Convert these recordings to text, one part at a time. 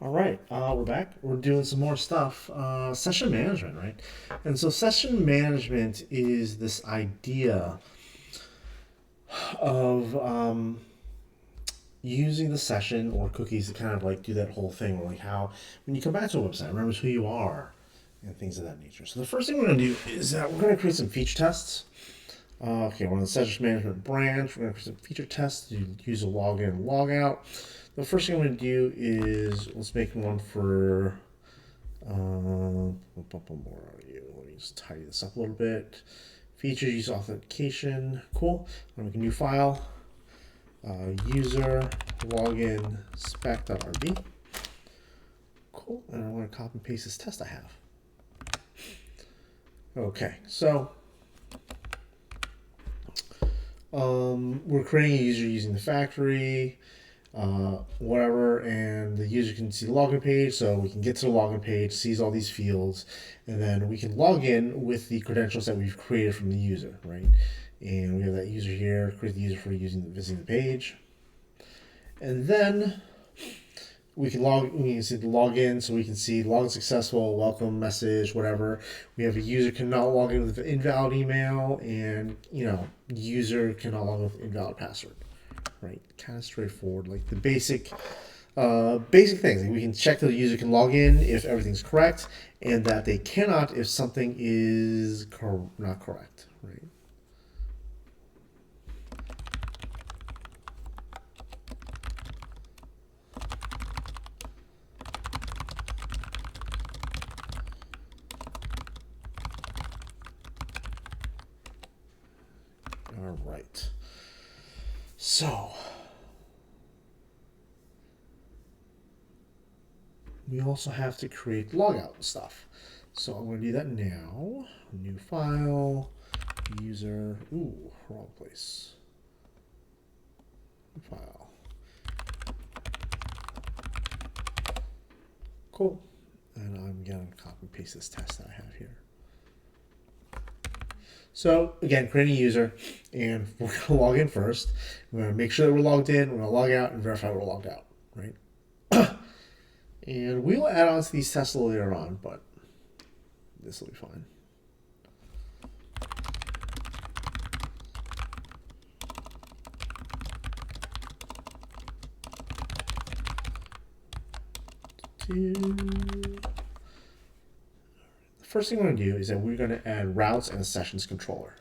All right, we're back. We're doing some more stuff. Session management, right? And so, session management is this idea of using the session or cookies to kind of like do that whole thing, where like how when you come back to a website, it remembers who you are and things of that nature. So, the first thing we're going to do is that we're going to create some feature tests. Okay, we're on the session management branch. We're going to create some feature tests to use a login and logout. The first thing I'm going to do is let's make one for. Where are you? Let me just tidy this up a little bit. Features use authentication. Cool. I'm going to make a new file. User login spec.rb. Cool. And I'm going to copy and paste this test I have. Okay, so we're creating a user using the factory, whatever, and the user can see the login page, so we can get to the login page, sees all these fields, and then we can log in with the credentials that we've created from the user, right? And we have that user here, create the user for visiting the page, and then we can see the login, so we can see login successful, welcome message, whatever. We have a user cannot log in with an invalid email, and user cannot log in with invalid password. Right, kind of straightforward, like the basic things. Like we can check that the user can log in if everything's correct, and that they cannot if something is not correct. Right. All right. So we also have to create logout stuff. So I'm going to do that now. New file, user. Ooh, wrong place. New file. Cool. And I'm going to copy and paste this test that I have here. So again, creating a user, and we're going to log in first. We're going to make sure that we're logged in. We're going to log out and verify we're logged out, right? And we will add on to these tests a little later on, but this will be fine. The first thing we're going to do is that we're going to add routes and a sessions controller.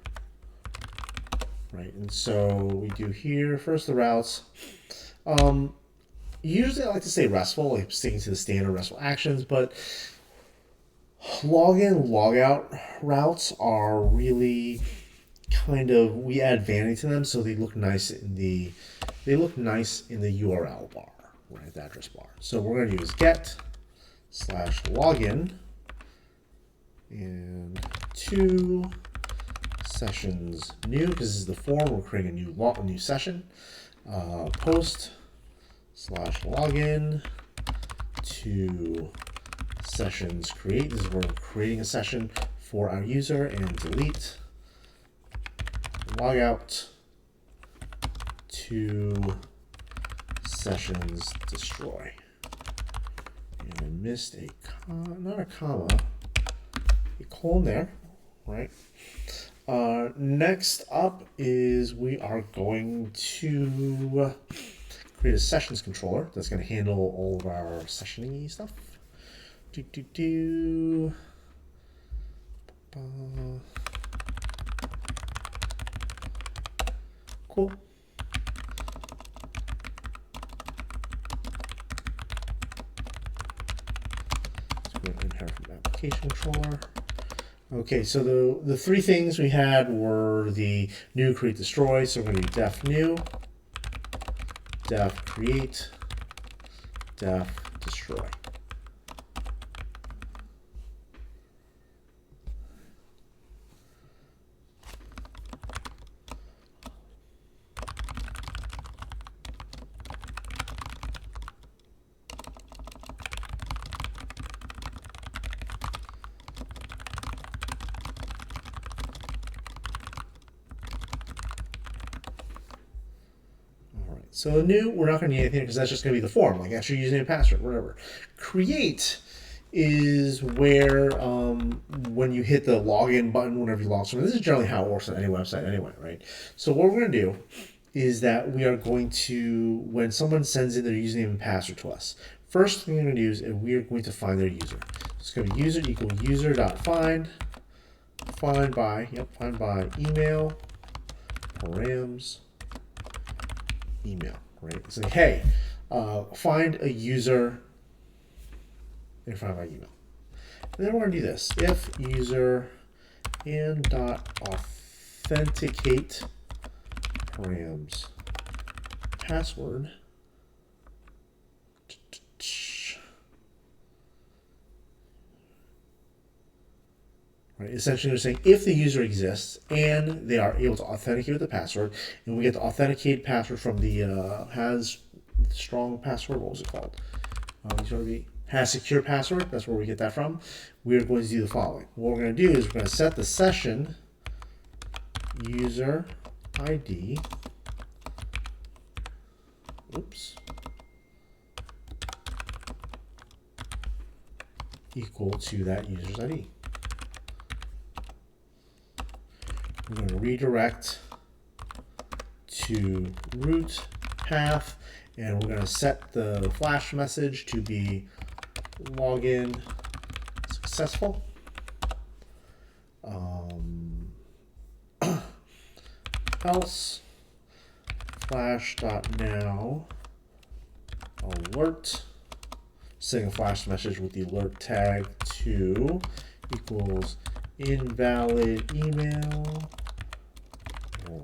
Right, and so we do here first the routes. Usually I like to say RESTful, like sticking to the standard RESTful actions, but login, logout routes are really we add vanity to them, so they look nice in the URL bar, right, the address bar. So what we're going to use get/login and two sessions new, because this is the form. We're creating a new session. Post/login to sessions create. This is where we're creating a session for our user, and delete logout to sessions destroy. And I missed not a comma, a colon there, right? Next up is we are going to create a sessions controller that's going to handle all of our sessioning stuff. Cool. So we're going to inherit from application controller. Okay, so the three things we had were the new, create, destroy. So we're going to do def new, def create, def destroy. So new, we're not going to need anything because that's just going to be the form, like enter username and password, whatever. Create is where when you hit the login button whenever you log in. This is generally how it works on any website anyway, right? So what we're going to do is that we are going to, when someone sends in their username and password to us, first thing we're going to do is we are going to find their user. So it's going to be user equal user.find, find by email, params, email, right? It's like, hey, find a user and find by email. And then we're going to do this. If user and dot authenticate params password, right? Essentially, we're saying if the user exists and they are able to authenticate with the password, and we get the authenticate password from the has strong password. What was it called? Has secure password. That's where we get that from. We're going to do the following. What we're going to do is we're going to set the session user ID. Oops. Equal to that user's ID. We're going to redirect to root path, and we're going to set the flash message to be login successful. Else flash.now alert, setting a flash message with the alert tag to equals invalid email or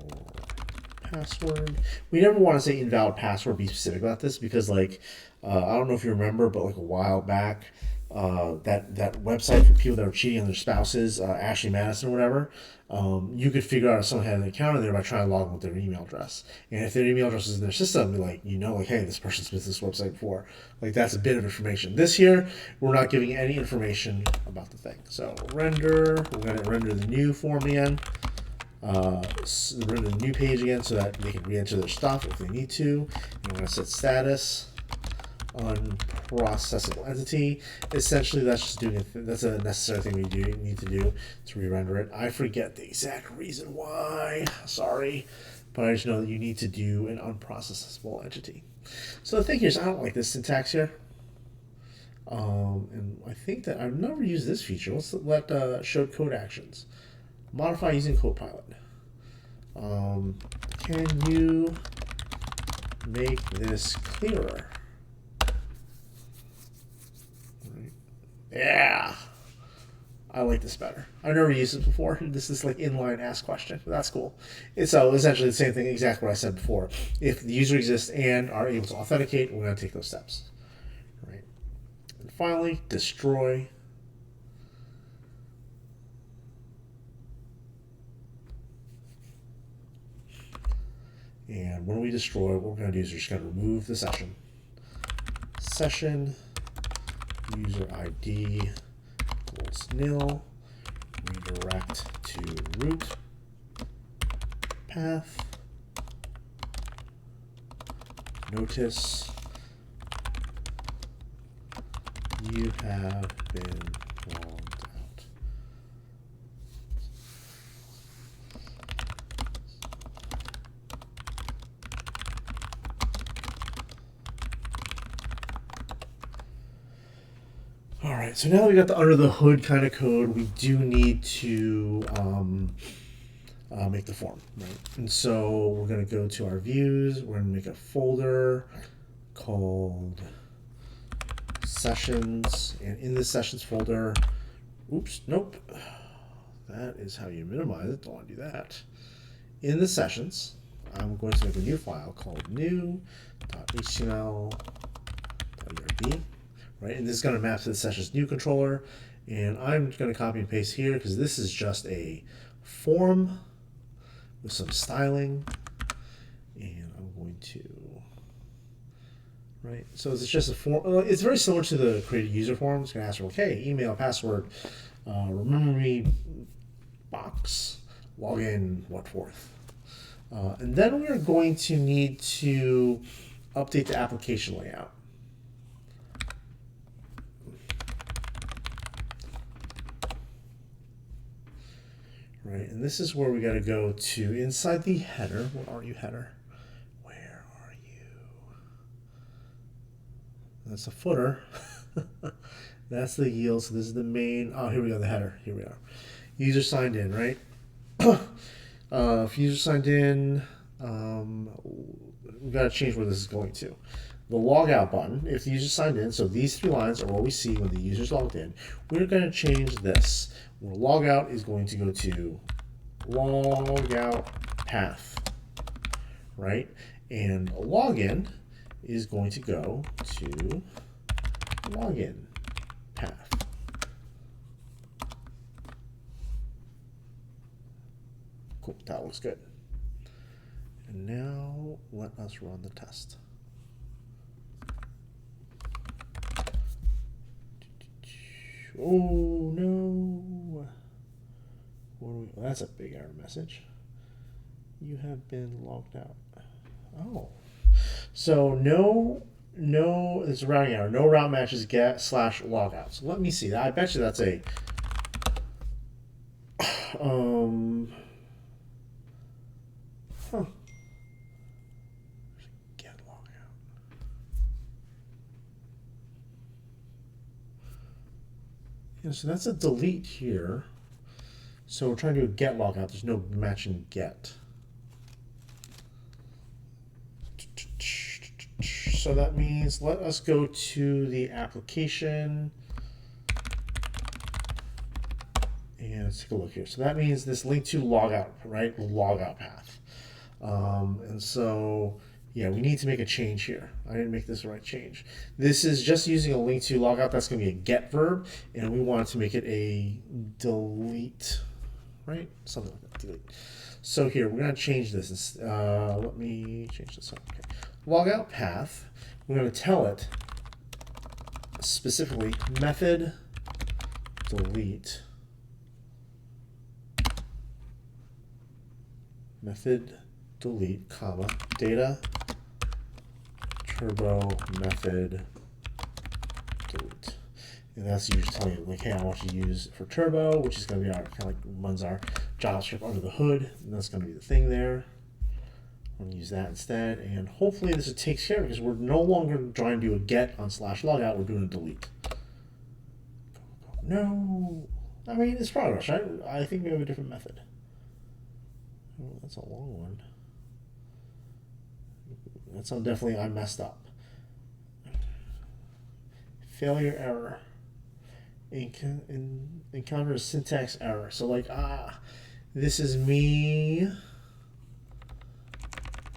password. We never want to say invalid password, be specific about this, because like I don't know if you remember, but like a while back, that website for people that were cheating on their spouses, Ashley Madison or whatever, you could figure out if someone had an account in there by trying to log in with their email address. And if their email address is in their system, like hey, this person's been to this website before. Like that's a bit of information. This here, we're not giving any information about the thing. So render, we're going to render the new form again. Render the new page again so that they can re-enter their stuff if they need to. And we're going to set status unprocessable entity. Essentially, that's just doing that's a necessary thing we need to do to re-render it. I forget the exact reason why. Sorry, but I just know that you need to do an unprocessable entity. So the thing here is I don't like this syntax here. And I think that I've never used this feature. Let's let show code actions. Modify using Copilot. Can you make this clearer? Yeah, I like this better. I've never used it before. This is like inline ask question. That's cool. It's essentially the same thing, exactly what I said before. If the user exists and are able to authenticate, we're going to take those steps. Right. And finally, destroy. And when we destroy, what we're going to do is we're just going to remove the session. Session user ID equals nil. Redirect to root path. Notice you have been logged out. All right, so now that we got the under the hood kind of code, we do need to make the form, right? And so we're going to go to our views. We're going to make a folder called sessions, and in this sessions folder, oops, nope. That is how you minimize it. Don't want to do that. In the sessions, I'm going to make a new file called new.html.urb. Right, and this is going to map to the session's new controller, and I'm going to copy and paste here because this is just a form with some styling, and I'm going to, right, so it's just a form. It's very similar to the created user form. It's going to ask for, okay, email, password, remember me box, login, what forth. And then we're going to need to update the application layout. Right, and this is where we got to go to inside the header. Where are you, header? Where are you? That's a footer. That's the yield. So this is the main. Oh, here we go. The header. Here we are. User signed in, right? If user signed in, we've got to change where this is going to. The logout button, if the user signed in, so these 3 lines are what we see when the user's logged in. We're going to change this. Where logout is going to go to logout path, right? And login is going to go to login path. Cool, that looks good. And now let us run the test. Oh no! That's a big error message. You have been logged out. Oh, so no, it's a routing error. No route matches get / logout. So let me see. I bet you that's a get logout. Yeah, so that's a delete here. So we're trying to do a get logout. There's no matching get. So that means let us go to the application. And let's take a look here. So that means this link to logout, right? Logout path. And so, yeah, we need to make a change here. I didn't make this the right change. This is just using a link to logout. That's going to be a get verb. And we want to make it a delete. Right? Something like that. Delete. So here, we're going to change this. Let me change this up. Okay. Logout path. We're going to tell it specifically method delete. Method delete, comma, data turbo method delete. And that's usually telling you, like, hey, I want you to use for turbo, which is going to be our kind of like runs our JavaScript under the hood, and that's going to be the thing there. I'm going to use that instead, and hopefully this takes care because we're no longer trying to do a get on / logout, we're doing a delete. No, I mean, it's progress, right? I think we have a different method. Oh, that's a long one. That's definitely I messed up. Failure error. Encounter a syntax error. So like, this is me.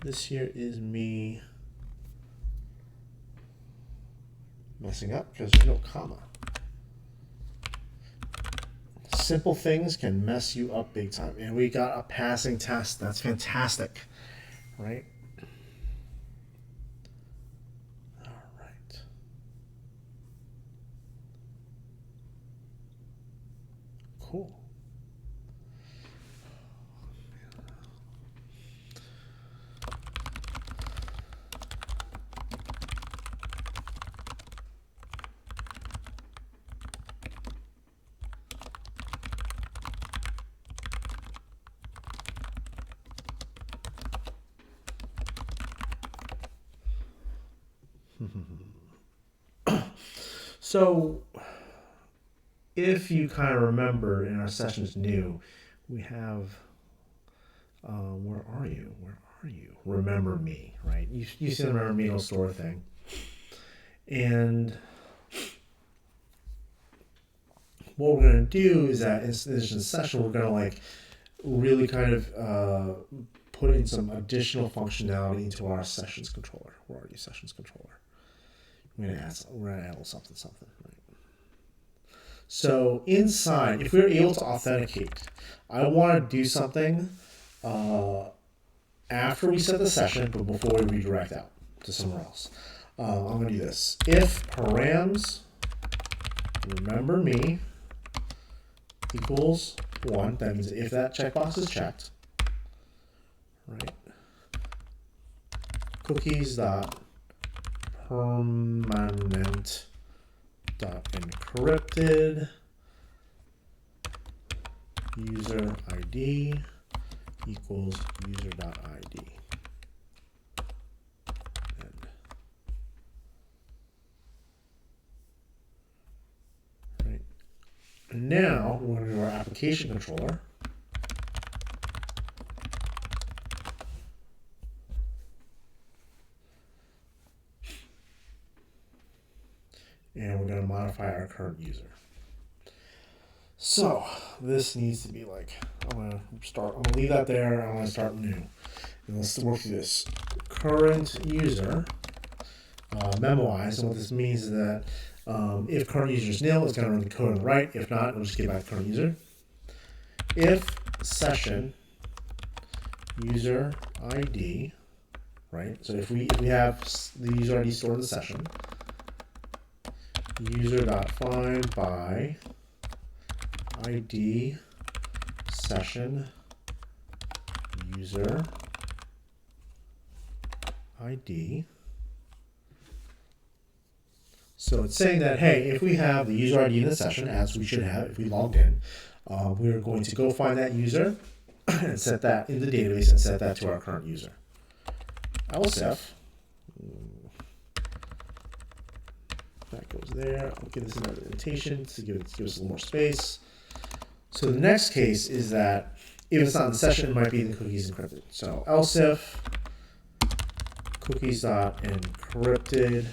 This here is me messing up because there's no comma. Simple things can mess you up big time. And we got a passing test. That's fantastic, right? All right. Cool. So if you kind of remember in our sessions new, we have, where are you? Where are you? Remember me, right? You see the remember me in store thing. And what we're going to do is that in this session, we're going to like really kind of put in some additional functionality into our sessions controller. Where are you, sessions controller? We're going to add a little something, right? So inside, if we're able to authenticate, I want to do something after we set the session, but before we redirect out to somewhere else. I'm going to do this. If params remember me equals 1, that means if that checkbox is checked, right? cookies dot permanent dot encrypted user ID equals user dot ID. Right. And now we're going to do our application controller. And we're going to modify our current user. So this needs to be like, I'm going to leave that there. I'm going to start new. And let's work through this. Current user, memoize. And what this means is that if current user is nil, it's going to run the code on the right. If not, it'll just give back current user. If session user ID, right? So if we have the user ID stored in the session, user.find by ID session user ID. So it's saying that, hey, if we have the user ID in the session, as we should have if we logged in, we're going to go find that user and set that in the database and set that to our current user. Else if that goes there, I'll give this another indentation to give us a little more space. So the next case is that if it's not in the session, it might be the cookies encrypted. So else if cookies.encrypted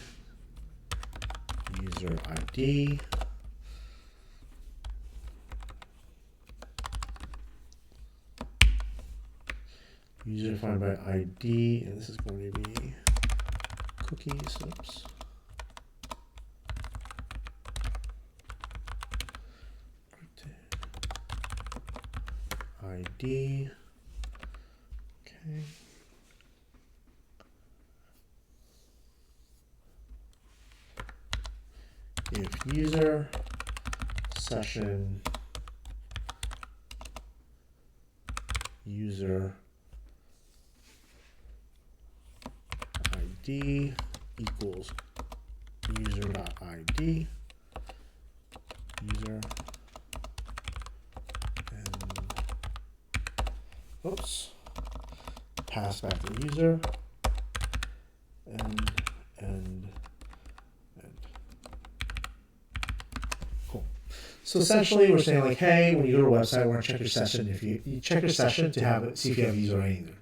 user ID user defined by ID, and this is going to be cookies. Oops. ID. Okay. If user session user ID equals user.id user and oops, pass back the user and cool. So essentially we're saying like, hey, when you go to a website, we're gonna check your session. If you check your session to have it, see if you have a user ID there.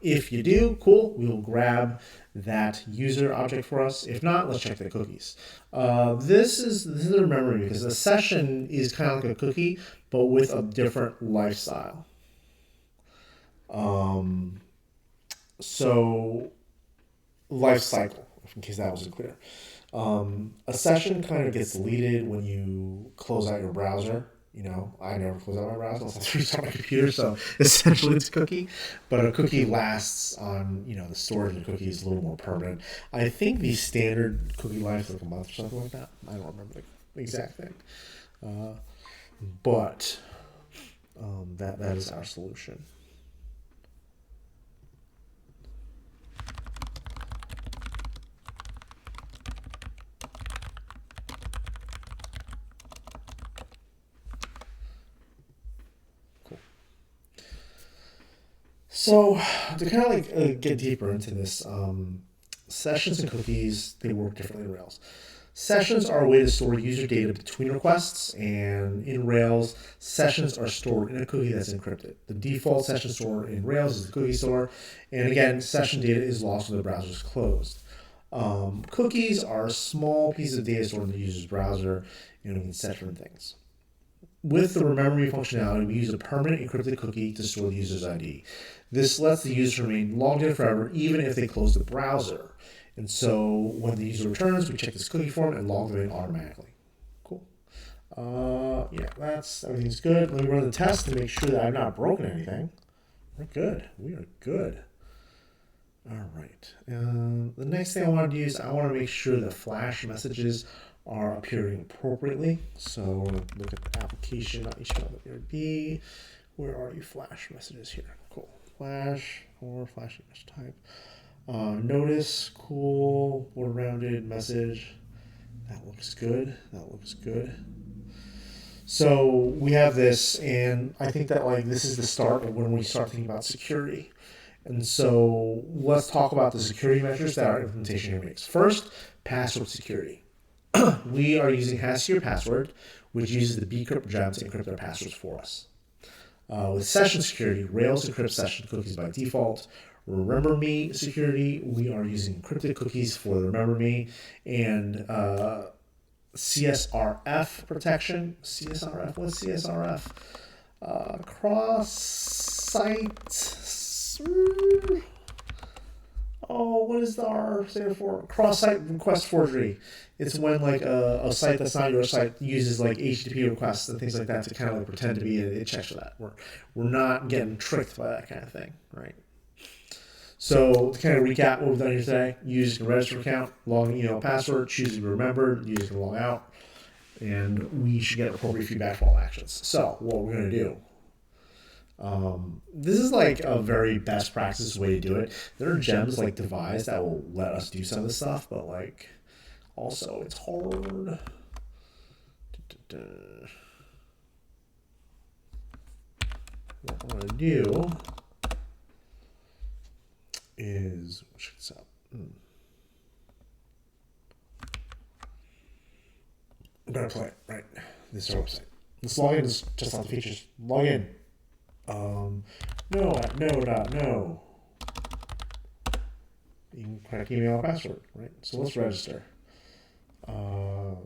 If you do, cool, we will grab that user object for us. If not, let's check the cookies. This is the memory because the session is kind of like a cookie, but with a different lifestyle. So life cycle, in case that wasn't clear. A session kind of gets deleted when you close out your browser. You know, I never close out my browser unless I restart my computer, so essentially it's a cookie. But a cookie lasts on, you know, the storage of the cookie is a little more permanent. I think the standard cookie life is like a month or something like that. I don't remember the exact thing. But that is our solution. So to kind of like get deeper into this, sessions and cookies, they work differently in Rails. Sessions are a way to store user data between requests, and in Rails, sessions are stored in a cookie that's encrypted. The default session store in Rails is the cookie store, and again, session data is lost when the browser is closed. Cookies are a small piece of data stored in the user's browser, and we can set different things. With the remember me functionality, we use a permanent encrypted cookie to store the user's ID. This lets the user remain logged in forever, even if they close the browser. And so when the user returns, we check this cookie form and log them in automatically. Cool. Yeah, everything's good. Let me run the test to make sure that I've not broken anything. We're good. We are good. All right. The next thing I want to do is I want to make sure the flash messages are appearing appropriately. So we're going to look at the application.html.rb. Where are your flash messages here? Cool. Flash or Flash image type. Notice, cool, border rounded message. That looks good. That looks good. So we have this, and I think that like this is the start of when we start thinking about security. And so let's talk about the security measures that our implementation here makes. First, password security. We are using hash-secure password, which uses the bcrypt gem to encrypt our passwords for us. With session security, Rails encrypts session cookies by default. Remember Me security, we are using encrypted cookies for the Remember Me, and CSRF protection. CSRF, what's CSRF? Cross-site. Oh, what is the R stand for? Cross-site request forgery. It's when like a site that's not your site uses like HTTP requests and things like that to kind of like pretend to be, and it checks for that. We're not getting tricked by that kind of thing, right? So to kind of recap what we've done here today, using a register account, logging email password, choosing to remember, using to log out, and we should get appropriate feedback for all actions. So what we're going to do, this is like a very best practice way to do it. There are gems like devised that will let us do some of this stuff, but like also it's hard. What I'm going to do is, check this out. I'm going to play it, right? This is our website. Let's log in, just on the features. Log in. No at no. You can crack email and password, right? So let's register. I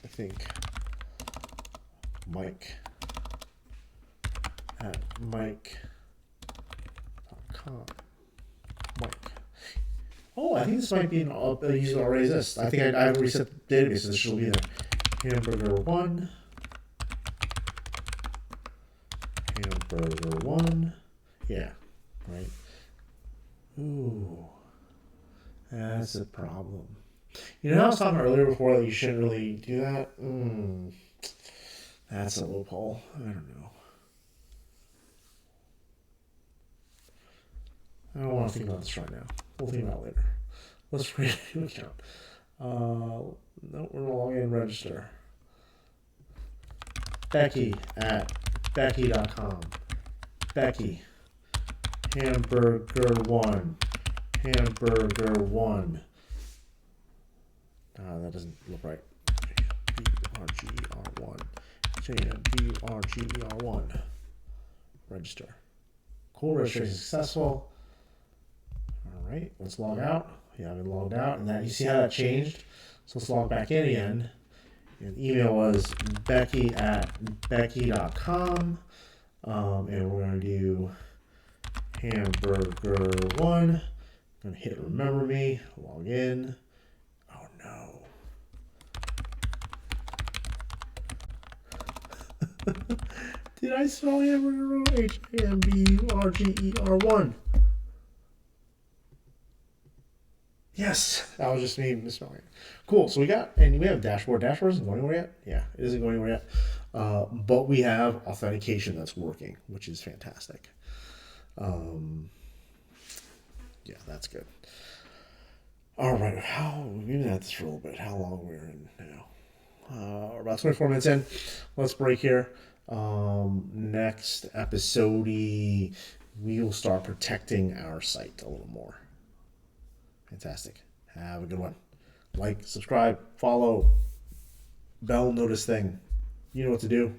think Mike at Mike.com. Mike. Oh, I think this might be a user that already exists. I think I've reset the database, so this should be there. Hamburger1. Hamburger1. Yeah, right. Ooh, that's a problem. You know how I was talking earlier before that you shouldn't really do that? That's a loophole. I don't know. I don't want to think about this right now. We'll think about it later. Let's create a new account. No, we're going to log in and register. Becky at Becky.com. Becky. Hamburger1. Hamburger1. That doesn't look right. JMBRGER1. JMBRGER1. Register. Cool, registration successful. All right, let's log out. Yeah, I've been logged out, and that you see how that changed. So let's log back in again. And the email was Becky at Becky.com. And we're going to do Hamburger1. I'm going to hit Remember Me, log in. Oh no. Did I spell hamburger wrong? Hamburger1. Yes, that was just me misspelling it. Cool, so we have dashboard. Dashboard isn't going anywhere yet? Yeah, it isn't going anywhere yet. But we have authentication that's working, which is fantastic. Yeah, that's good. All right, we've been at this for a little bit. How long we're in now? About 24 minutes in. Let's break here. Next episode, we will start protecting our site a little more. Fantastic. Have a good one. Like, subscribe, follow, bell notice thing. You know what to do.